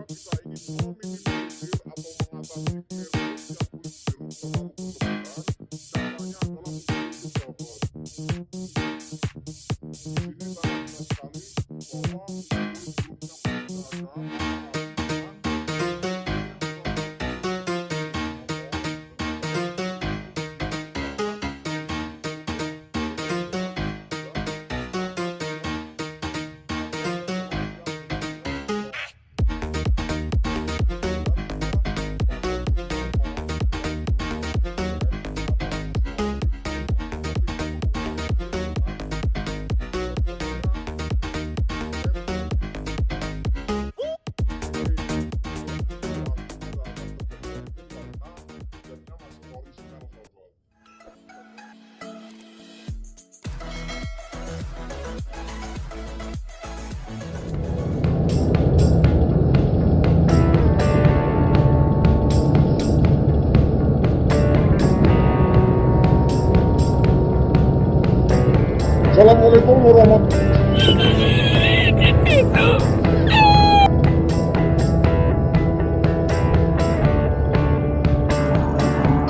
kita ingin meminimalisir atau mengatasi clear coat yang kulit jeruk selama berkeluaran, caranya adalah seperti itu sahabat. Di sini sangat jelas sekali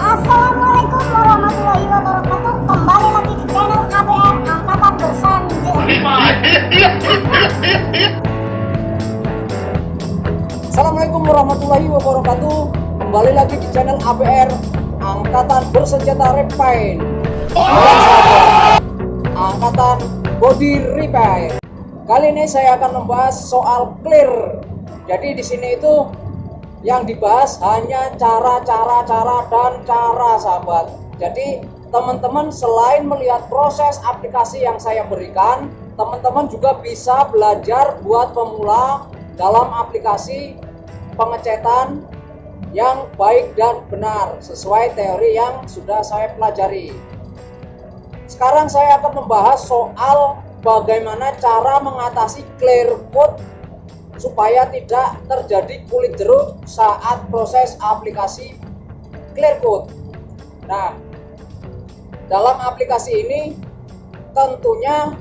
Assalamualaikum warahmatullahi. Assalamualaikum warahmatullahi wabarakatuh. Kembali lagi di channel ABR Angkatan Bersanjung. Assalamualaikum warahmatullahi wabarakatuh. Kembali lagi di channel ABR Angkatan Bersenjata Repair. Angkatan Body Repair. Kali ini saya akan membahas soal clear. Jadi di sini itu yang dibahas hanya cara dan cara sahabat. Jadi teman-teman selain melihat proses aplikasi yang saya berikan, teman-teman juga bisa belajar buat pemula dalam aplikasi pengecetan yang baik dan benar sesuai teori yang sudah saya pelajari. Sekarang saya akan membahas soal bagaimana cara mengatasi clear coat supaya tidak terjadi kulit jeruk saat proses aplikasi clear coat. Nah, dalam aplikasi ini tentunya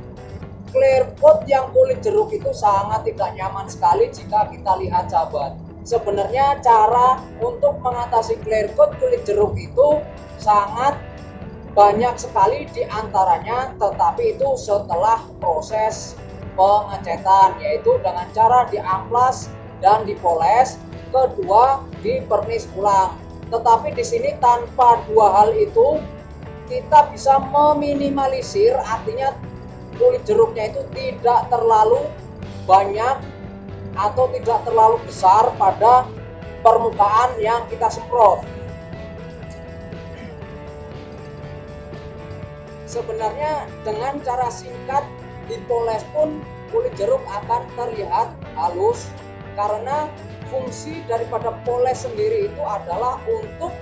clear coat yang kulit jeruk itu sangat tidak nyaman sekali jika kita lihat sahabat. Sebenarnya cara untuk mengatasi clear coat kulit jeruk itu sangat banyak sekali diantaranya, tetapi itu setelah proses pengecetan, yaitu dengan cara diamplas dan dipoles, kedua dipernis ulang. Tetapi di sini tanpa dua hal itu kita bisa meminimalisir, artinya kulit jeruknya itu tidak terlalu banyak atau tidak terlalu besar pada permukaan yang kita semprot. Sebenarnya dengan cara singkat dipoles pun kulit jeruk akan terlihat halus, karena fungsi daripada poles sendiri itu adalah untuk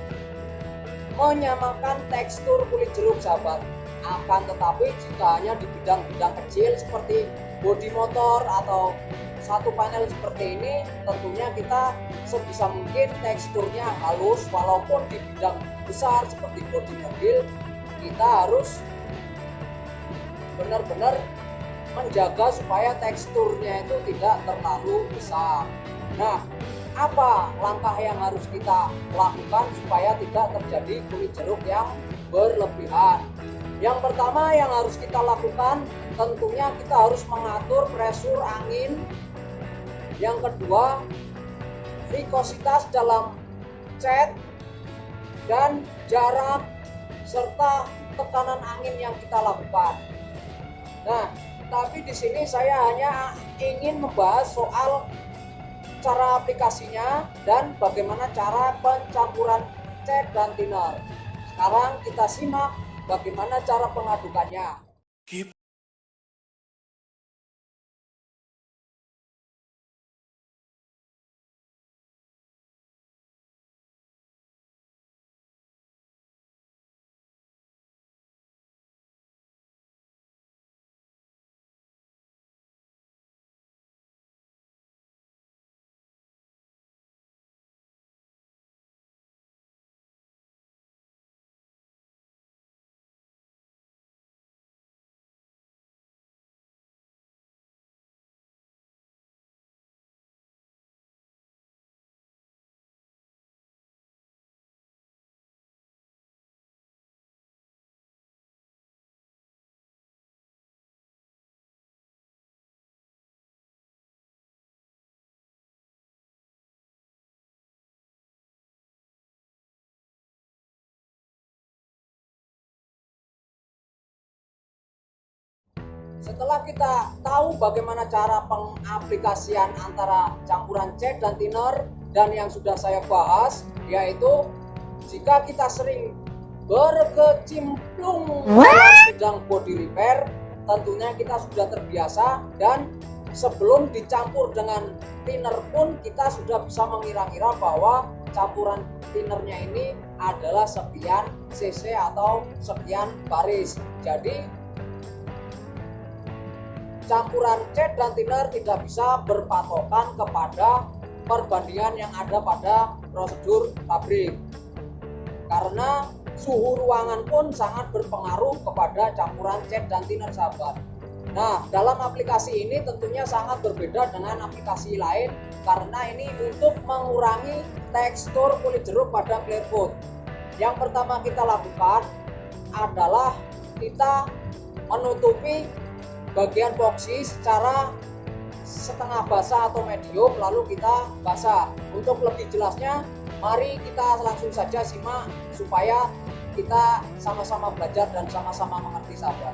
menyamakan tekstur kulit jeruk sahabat. Akan tetapi jika hanya di bidang-bidang kecil seperti bodi motor atau satu panel seperti ini, tentunya kita sebisa mungkin teksturnya halus. Walaupun di bidang besar seperti bodi mobil, kita harus benar-benar menjaga supaya teksturnya itu tidak terlalu besar. Nah, apa langkah yang harus kita lakukan supaya tidak terjadi kulit jeruk yang berlebihan? Yang pertama yang harus kita lakukan, tentunya kita harus mengatur pressure angin. Yang kedua, viskositas dalam cat dan jarak serta tekanan angin yang kita lakukan. Nah, tapi di sini saya hanya ingin membahas soal cara aplikasinya dan bagaimana cara pencampuran cat dan thinner. Sekarang kita simak bagaimana cara pengadukannya. Setelah kita tahu bagaimana cara pengaplikasian antara campuran cat dan thinner, dan yang sudah saya bahas yaitu jika kita sering berkecimplung dalam bidang body repair, tentunya kita sudah terbiasa, dan sebelum dicampur dengan thinner pun kita sudah bisa mengira-ngira bahwa campuran thinnernya ini adalah sekian cc atau sekian baris. Jadi campuran cat dan thinner tidak bisa berpatokan kepada perbandingan yang ada pada prosedur pabrik, karena suhu ruangan pun sangat berpengaruh kepada campuran cat dan thinner, sahabat. Nah, dalam aplikasi ini tentunya sangat berbeda dengan aplikasi lain, karena ini untuk mengurangi tekstur kulit jeruk pada clear coat. Yang pertama kita lakukan adalah kita menutupi bagian boxy secara setengah basah atau medium, lalu kita basah. Untuk lebih jelasnya, mari kita langsung saja simak supaya kita sama-sama belajar dan sama-sama mengerti, sahabat.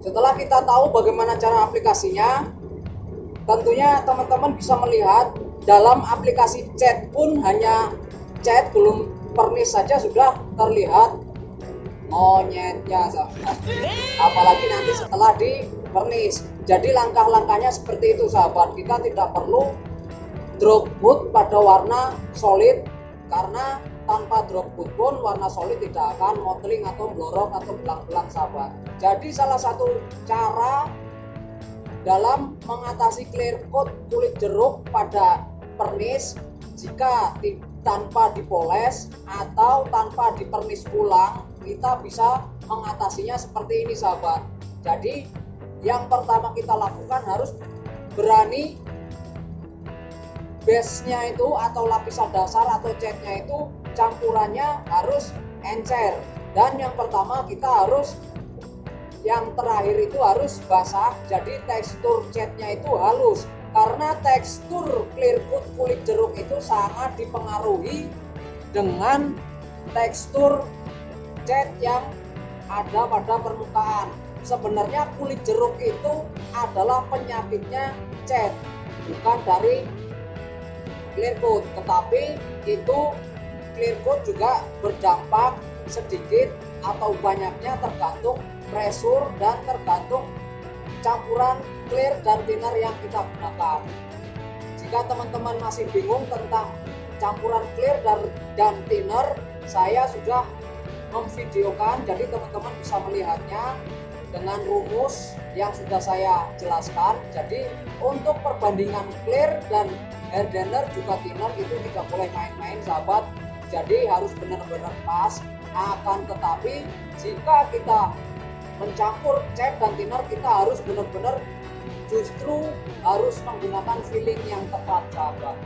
Setelah kita tahu bagaimana cara aplikasinya, tentunya teman-teman bisa melihat dalam aplikasi cat pun hanya cat, belum pernis saja sudah terlihat monyetnya, sahabat. Apalagi nanti setelah di pernis. Jadi langkah-langkahnya seperti itu, sahabat. Kita tidak perlu drop coat pada warna solid, karena tanpa drop coat pun warna solid tidak akan mottling atau blorok atau belang-belang, sahabat. Jadi salah satu cara dalam mengatasi clear coat kulit jeruk pada pernis, jika tanpa dipoles atau tanpa dipernis ulang, kita bisa mengatasinya seperti ini, sahabat. Jadi yang pertama kita lakukan harus berani base-nya itu atau lapisan dasar atau catnya itu campurannya harus encer, dan yang pertama kita harus, yang terakhir itu harus basah. Jadi tekstur catnya itu halus, karena tekstur clear coat kulit jeruk itu sangat dipengaruhi dengan tekstur cat yang ada pada permukaan. Sebenarnya kulit jeruk itu adalah penyakitnya cat, bukan dari clear coat, tetapi itu clear coat juga berdampak sedikit atau banyaknya tergantung pressure dan tergantung campuran clear dan thinner yang kita gunakan. Jika teman-teman masih bingung tentang campuran clear dan thinner, saya sudah memvideokan, jadi teman-teman bisa melihatnya dengan rumus yang sudah saya jelaskan. Jadi untuk perbandingan clear dan hardener juga thinner itu tidak boleh main-main, sahabat. Jadi harus benar-benar pas. Akan tetapi jika kita mencampur cat dan thinner, kita harus benar-benar justru harus menggunakan feeling yang tepat, sahabat.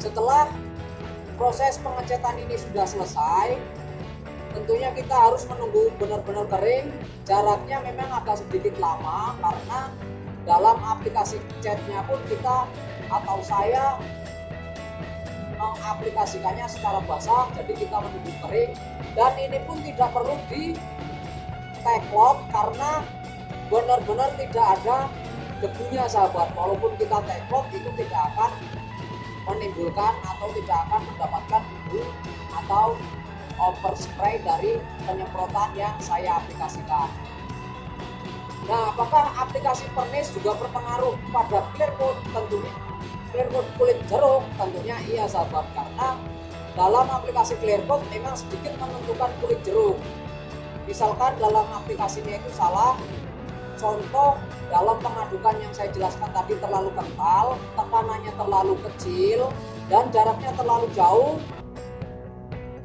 Setelah proses pengecetan ini sudah selesai, tentunya kita harus menunggu benar-benar kering. Jaraknya memang agak sedikit lama, karena dalam aplikasi catnya pun kita atau saya mengaplikasikannya secara basah, jadi kita menunggu kering. Dan ini pun tidak perlu di teklok karena benar-benar tidak ada debunya sahabat. Walaupun kita teklok itu tidak akan menimbulkan atau tidak akan mendapatkan debu atau overspray dari penyemprotan yang saya aplikasikan. Nah, apakah aplikasi pernis juga berpengaruh pada clear coat? Tentunya clear coat kulit jeruk tentunya iya sahabat, karena dalam aplikasi clear coat memang sedikit menentukan kulit jeruk. Misalkan dalam aplikasinya itu salah, contoh dalam pengadukan yang saya jelaskan tadi terlalu kental, tekanannya terlalu kecil, dan jaraknya terlalu jauh,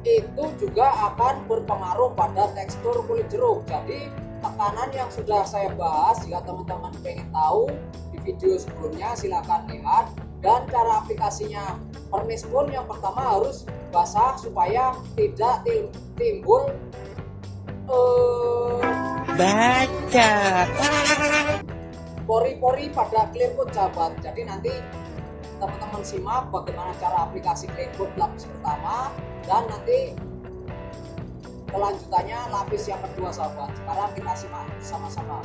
itu juga akan berpengaruh pada tekstur kulit jeruk. Jadi tekanan yang sudah saya bahas, jika teman-teman pengen tahu di video sebelumnya silahkan lihat. Dan cara aplikasinya pernis pun yang pertama harus basah supaya tidak timbul pori-pori pada clear coat sahabat. Jadi nanti teman-teman simak bagaimana cara aplikasi clear coat lapis pertama, dan nanti kelanjutannya lapis yang kedua sahabat. Sekarang kita simak sama-sama.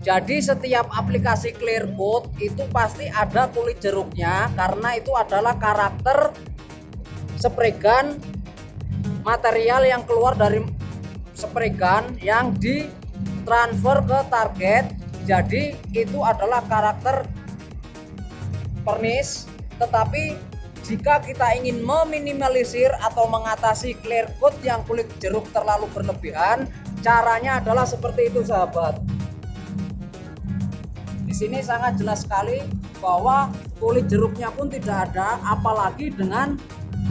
Jadi setiap aplikasi clear coat itu pasti ada kulit jeruknya, karena itu adalah karakter spray gun, material yang keluar dari spray gun yang ditransfer ke target. Jadi itu adalah karakter pernis. Tetapi jika kita ingin meminimalisir atau mengatasi clear coat yang kulit jeruk terlalu berlebihan, caranya adalah seperti itu sahabat. Di sini sangat jelas sekali bahwa kulit jeruknya pun tidak ada, apalagi dengan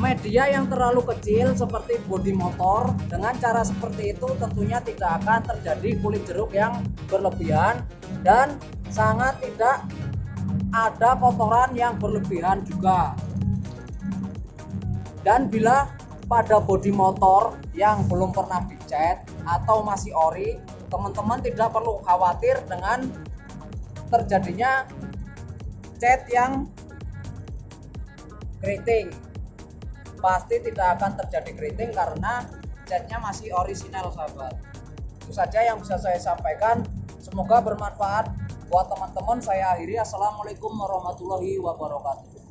media yang terlalu kecil seperti bodi motor. Dengan cara seperti itu tentunya tidak akan terjadi kulit jeruk yang berlebihan, dan sangat tidak ada kotoran yang berlebihan juga. Dan bila pada bodi motor yang belum pernah dicat atau masih ori, teman-teman tidak perlu khawatir dengan terjadinya cat yang keriting. Pasti tidak akan terjadi keriting karena catnya masih orisinal sahabat. Itu saja yang bisa saya sampaikan, semoga bermanfaat buat teman-teman. Saya akhiri, assalamualaikum warahmatullahi wabarakatuh.